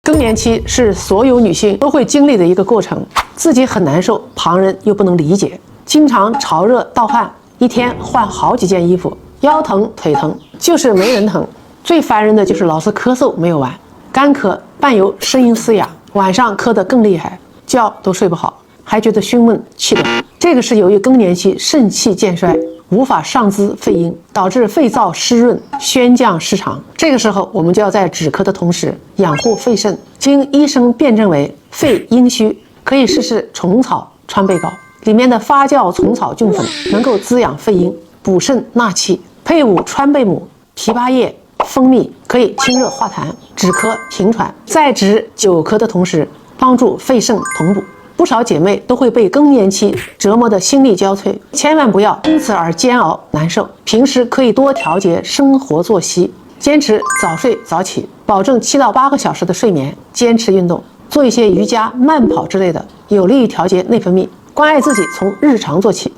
更年期是所有女性都会经历的一个过程，自己很难受，旁人又不能理解，经常潮热盗汗，一天换好几件衣服，腰疼腿疼，就是没人疼。最烦人的就是老是咳嗽没有完，干咳伴有声音嘶哑，晚上咳得更厉害，觉都睡不好，还觉得胸闷气短。这个是由于更年期肾气渐衰，无法上滋肺阴，导致肺燥湿润，宣降失常。这个时候我们就要在止咳的同时养护肺肾。经医生辩证为肺阴虚，可以试试虫草川贝膏，里面的发酵虫草菌粉能够滋养肺阴，补肾纳气，配伍川贝母、枇杷叶、蜂蜜，可以清热化痰，止咳平喘，在止久咳的同时帮助肺肾同补。不少姐妹都会被更年期折磨得心力交瘁，千万不要因此而煎熬难受。平时可以多调节生活作息，坚持早睡早起，保证7到8个小时的睡眠，坚持运动，做一些瑜伽、慢跑之类的，有利于调节内分泌。关爱自己，从日常做起。